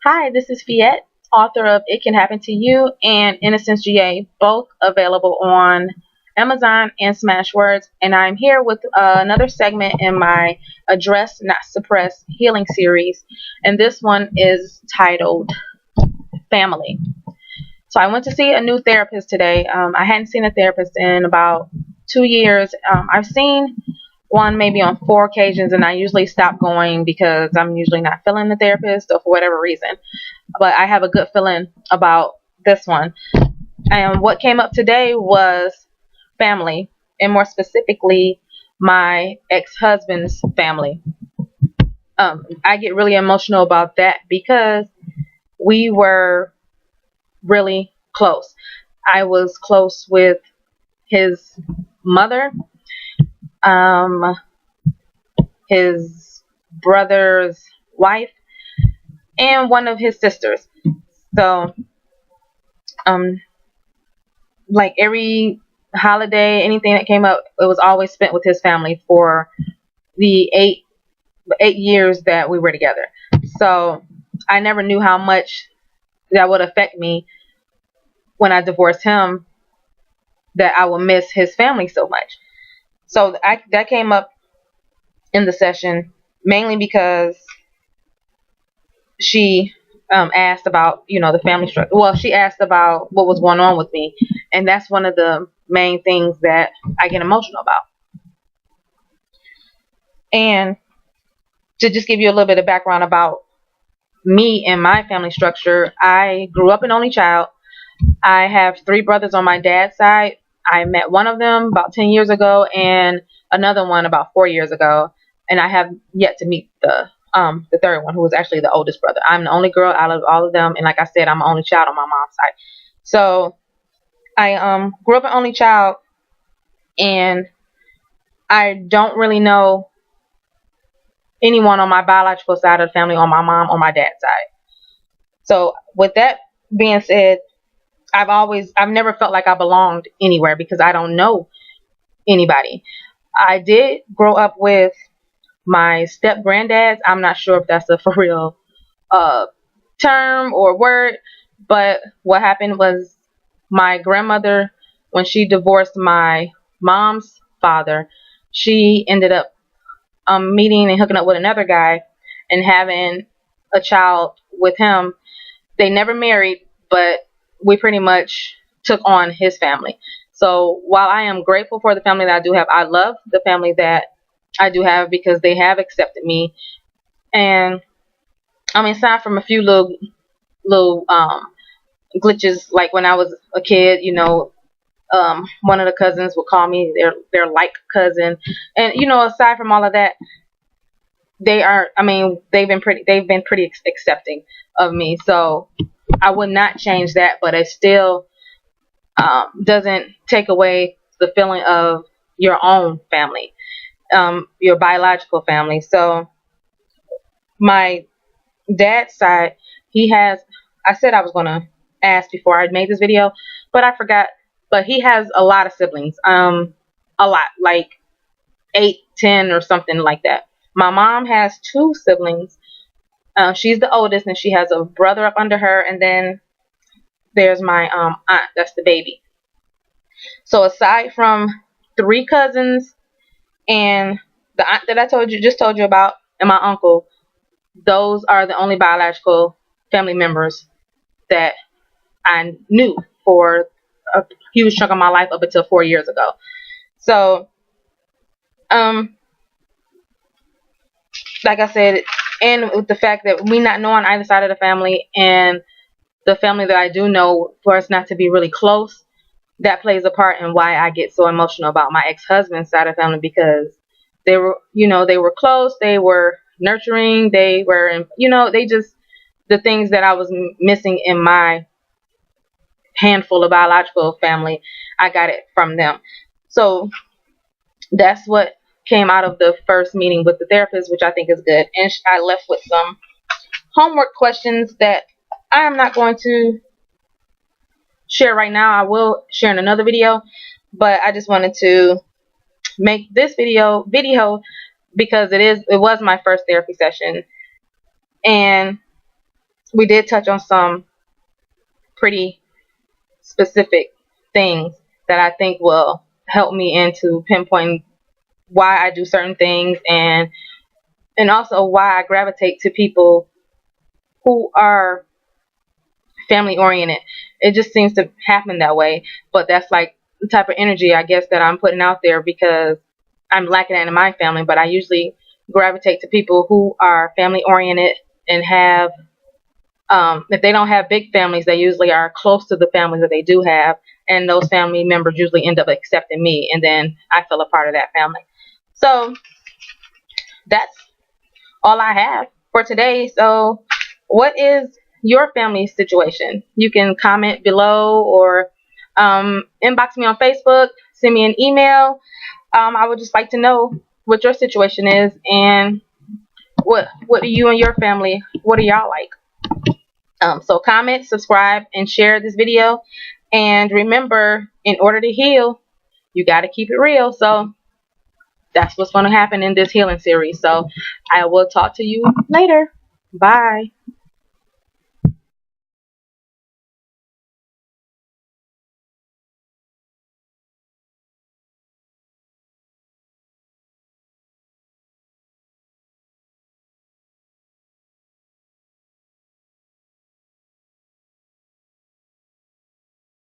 Hi, this is Fiat, author of It Can Happen to You and Innocence GA, both available on Amazon and Smashwords. And I'm here with another segment in my Address Not Suppress healing series. And this one is titled Family. So I went to see a new therapist today. I hadn't seen a therapist in about 2 years. I've seen one maybe on 4 occasions, and I usually stop going because I'm usually not feeling the therapist or for whatever reason. But I have a good feeling about this one. And what came up today was family, and more specifically, my ex-husband's family. I get really emotional about that because we were really close. I was close with his mother, um, his brother's wife, and one of his sisters. So, um, like every holiday, anything that came up, it was always spent with his family for the eight years that we were together. So I never knew how much that would affect me when I divorced him, that I would miss his family so much. So that came up in the session mainly because she asked about the family structure. Well, she asked about what was going on with me, and that's one of the main things that I get emotional about. And to just give you a little bit of background about me and my family structure, I grew up an only child. I have three brothers on my dad's side. I met one of them about 10 years ago and another one about 4 years ago. And I have yet to meet the third one, who was actually the oldest brother. I'm the only girl out of all of them, and like I said, I'm the only child on my mom's side. So I grew up an only child, and I don't really know anyone on my biological side of the family, on my mom or my dad's side. So with that being said, I've never felt like I belonged anywhere because I don't know anybody. I did grow up with my step granddads. I'm not sure if that's a for real uh, term or word, but what happened was my grandmother, when she divorced my mom's father, she ended up meeting and hooking up with another guy and having a child with him. They never married, but we pretty much took on his family. So while I am grateful for the family that I do have, I love the family that I do have because they have accepted me. And I mean, aside from a few little glitches, like when I was a kid, one of the cousins would call me their like cousin, and aside from all of that, they are. I mean, they've been pretty accepting of me. So I would not change that, but it still doesn't take away the feeling of your own family, your biological family. So my dad's side, he has. I said I was gonna ask before I made this video, but I forgot. But he has a lot of siblings. A lot, like 8, 10, or something like that. My mom has two siblings. She's the oldest, and she has a brother up under her, and then there's my aunt. That's the baby. So aside from three cousins and the aunt that I told you about, and my uncle, those are the only biological family members that I knew for a huge chunk of my life up until 4 years ago. So, um, like I said, and with the fact that me not knowing either side of the family and the family that I do know, for us not to be really close, that plays a part in why I get so emotional about my ex-husband's side of the family, because they were close, they were nurturing, they were, they just, the things that I was missing in my handful of biological family, I got it from them. So that's what came out of the first meeting with the therapist, which I think is good. And I left with some homework questions that I am not going to share right now. I will share in another video, but I just wanted to make this video because it was my first therapy session, and we did touch on some pretty specific things that I think will help me into pinpointing why I do certain things, and also why I gravitate to people who are family oriented. It just seems to happen that way. But that's like the type of energy I guess that I'm putting out there because I'm lacking that in my family. But I usually gravitate to people who are family oriented and have, if they don't have big families, they usually are close to the families that they do have. And those family members usually end up accepting me. And then I feel a part of that family. So that's all I have for today. So, what is your family situation? You can comment below or inbox me on Facebook, send me an email. I would just like to know what your situation is and what do you and your family, what are y'all like? So comment, subscribe, and share this video. And remember, in order to heal, you got to keep it real. So that's what's going to happen in this healing series. So I will talk to you later. Bye.